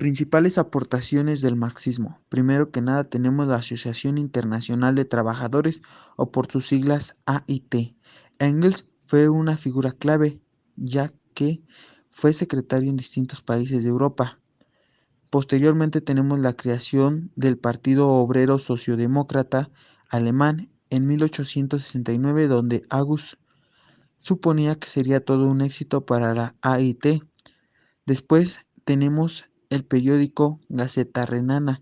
Principales aportaciones del marxismo. Primero que nada tenemos la Asociación Internacional de Trabajadores, o por sus siglas AIT. Engels fue una figura clave, ya que fue secretario en distintos países de Europa. Posteriormente tenemos la creación del Partido Obrero Socialdemócrata Alemán en 1869, donde August suponía que sería todo un éxito para la AIT. Después tenemos el periódico Gaceta Renana,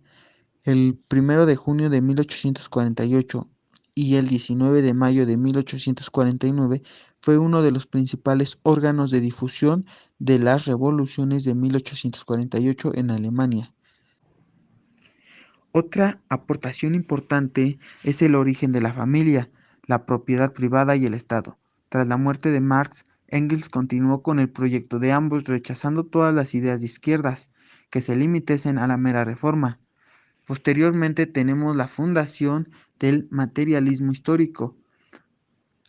el 1 de junio de 1848 y el 19 de mayo de 1849 fue uno de los principales órganos de difusión de las revoluciones de 1848 en Alemania. Otra aportación importante es el origen de la familia, la propiedad privada y el Estado. Tras la muerte de Marx, Engels continuó con el proyecto de ambos, rechazando todas las ideas de izquierdas que se limitesen a la mera reforma. Posteriormente tenemos la fundación del materialismo histórico,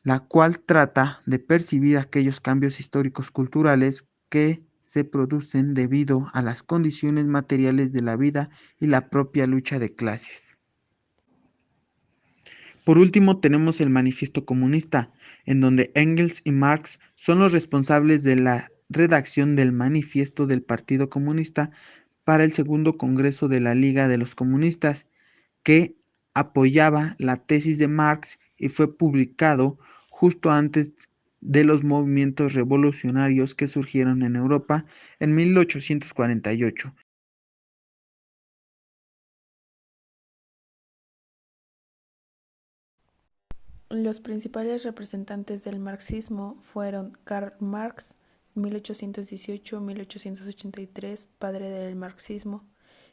la cual trata de percibir aquellos cambios históricos culturales que se producen debido a las condiciones materiales de la vida y la propia lucha de clases. Por último, tenemos el Manifiesto Comunista, en donde Engels y Marx son los responsables de la redacción del Manifiesto del Partido Comunista para el segundo Congreso de la Liga de los Comunistas, que apoyaba la tesis de Marx y fue publicado justo antes de los movimientos revolucionarios que surgieron en Europa en 1848. Los principales representantes del marxismo fueron Karl Marx, 1818-1883, padre del marxismo,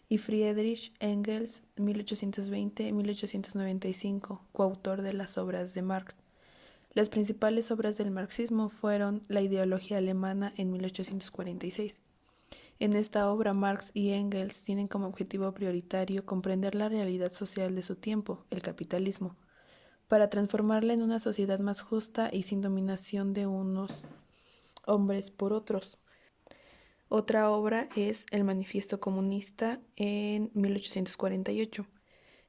y Friedrich Engels, 1820-1895, coautor de las obras de Marx. Las principales obras del marxismo fueron La ideología alemana en 1846. En esta obra, Marx y Engels tienen como objetivo prioritario comprender la realidad social de su tiempo, el capitalismo, para transformarla en una sociedad más justa y sin dominación de unos hombres por otros. Otra obra es El Manifiesto Comunista en 1848.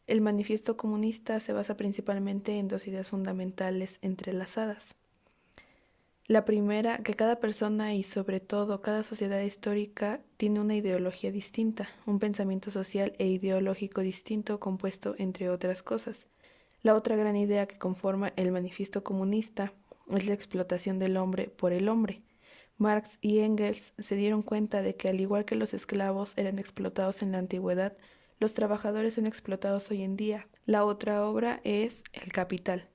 El Manifiesto Comunista se basa principalmente en dos ideas fundamentales entrelazadas. La primera, que cada persona y sobre todo cada sociedad histórica tiene una ideología distinta, un pensamiento social e ideológico distinto compuesto entre otras cosas. La otra gran idea que conforma el Manifiesto Comunista es la explotación del hombre por el hombre. Marx y Engels se dieron cuenta de que al igual que los esclavos eran explotados en la antigüedad, los trabajadores son explotados hoy en día. La otra obra es El Capital.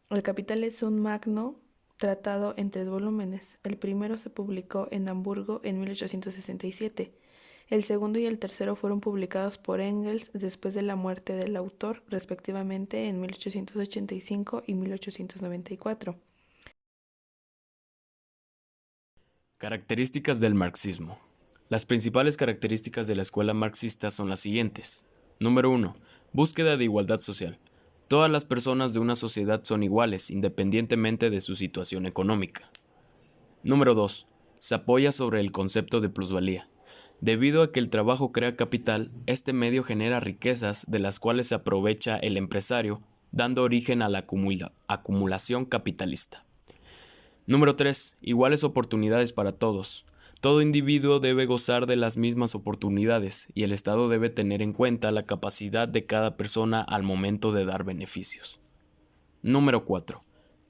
El Capital es un magno tratado en 3 volúmenes. El primero se publicó en Hamburgo en 1867. El segundo y el tercero fueron publicados por Engels después de la muerte del autor, respectivamente en 1885 y 1894. Características del marxismo. Las principales características de la escuela marxista son las siguientes. Número 1. Búsqueda de igualdad social. Todas las personas de una sociedad son iguales, independientemente de su situación económica. Número 2. Se apoya sobre el concepto de plusvalía. Debido a que el trabajo crea capital, este medio genera riquezas de las cuales se aprovecha el empresario, dando origen a la acumulación capitalista. Número 3. Iguales oportunidades para todos. Todo individuo debe gozar de las mismas oportunidades y el Estado debe tener en cuenta la capacidad de cada persona al momento de dar beneficios. Número 4.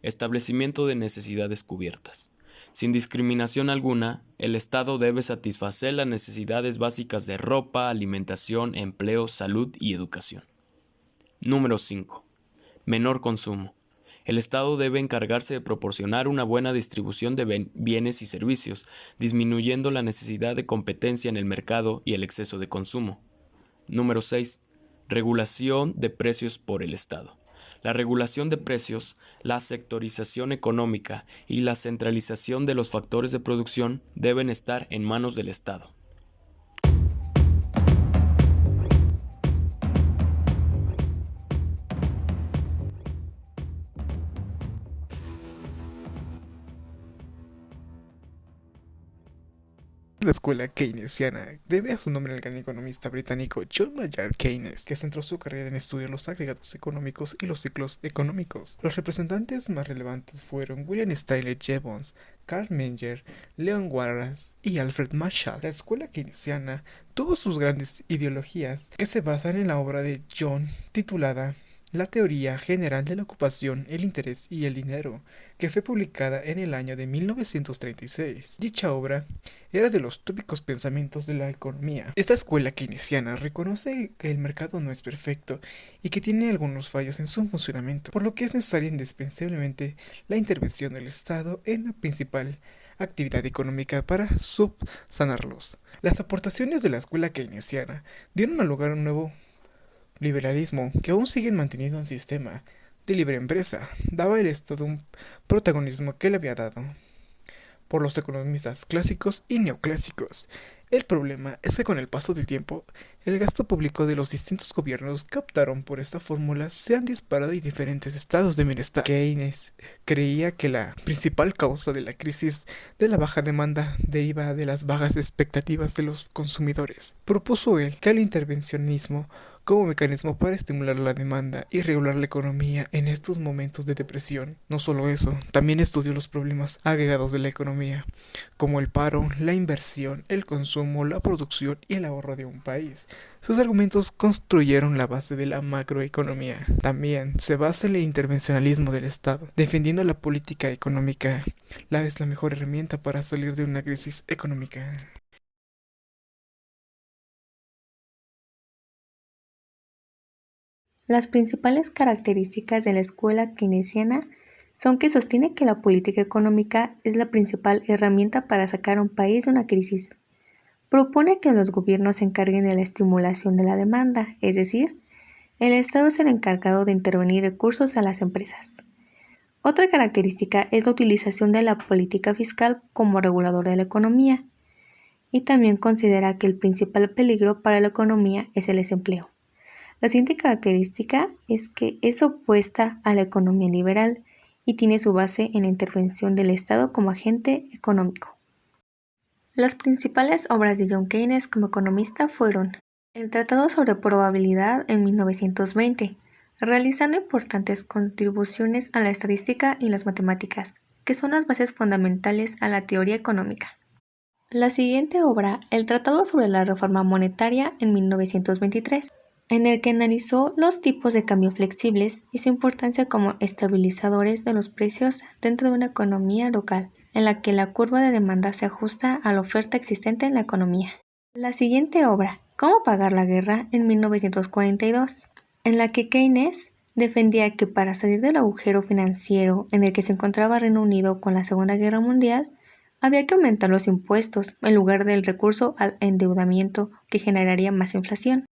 Establecimiento de necesidades cubiertas. Sin discriminación alguna, el Estado debe satisfacer las necesidades básicas de ropa, alimentación, empleo, salud y educación. Número 5. Menor consumo. El Estado debe encargarse de proporcionar una buena distribución de bienes y servicios, disminuyendo la necesidad de competencia en el mercado y el exceso de consumo. Número 6. Regulación de precios por el Estado. La regulación de precios, la sectorización económica y la centralización de los factores de producción deben estar en manos del Estado. La escuela keynesiana debe a su nombre al gran economista británico John Maynard Keynes, que centró su carrera en estudiar los agregados económicos y los ciclos económicos. Los representantes más relevantes fueron William Stanley Jevons, Karl Menger, Leon Wallace y Alfred Marshall. La escuela keynesiana tuvo sus grandes ideologías que se basan en la obra de John titulada La teoría general de la ocupación, el interés y el dinero, que fue publicada en el año de 1936. Dicha obra era de los tópicos pensamientos de la economía. Esta escuela keynesiana reconoce que el mercado no es perfecto y que tiene algunos fallos en su funcionamiento, por lo que es necesaria indispensablemente la intervención del Estado en la principal actividad económica para subsanarlos. Las aportaciones de la escuela keynesiana dieron lugar a un nuevo liberalismo que aún siguen manteniendo un sistema de libre empresa. Daba al Estado un protagonismo que le había dado por los economistas clásicos y neoclásicos. El problema es que con el paso del tiempo, el gasto público de los distintos gobiernos que optaron por esta fórmula se han disparado en diferentes estados de bienestar. Keynes creía que la principal causa de la crisis de la baja demanda deriva de las bajas expectativas de los consumidores. Propuso él que el intervencionismo como mecanismo para estimular la demanda y regular la economía en estos momentos de depresión. No solo eso, también estudió los problemas agregados de la economía, como el paro, la inversión, el consumo, la producción y el ahorro de un país. Sus argumentos construyeron la base de la macroeconomía. También se basa en el intervencionalismo del Estado, defendiendo la política económica. Es la mejor herramienta para salir de una crisis económica. Las principales características de la escuela keynesiana son que sostiene que la política económica es la principal herramienta para sacar a un país de una crisis. Propone que los gobiernos se encarguen de la estimulación de la demanda, es decir, el Estado es el encargado de intervenir recursos a las empresas. Otra característica es la utilización de la política fiscal como regulador de la economía, y también considera que el principal peligro para la economía es el desempleo. La siguiente característica es que es opuesta a la economía liberal y tiene su base en la intervención del Estado como agente económico. Las principales obras de John Keynes como economista fueron el Tratado sobre Probabilidad en 1920, realizando importantes contribuciones a la estadística y las matemáticas, que son las bases fundamentales a la teoría económica. La siguiente obra, el Tratado sobre la Reforma Monetaria en 1923, en el que analizó los tipos de cambio flexibles y su importancia como estabilizadores de los precios dentro de una economía local, en la que la curva de demanda se ajusta a la oferta existente en la economía. La siguiente obra, Cómo pagar la guerra, en 1942, en la que Keynes defendía que para salir del agujero financiero en el que se encontraba Reino Unido con la Segunda Guerra Mundial, había que aumentar los impuestos en lugar del recurso al endeudamiento que generaría más inflación.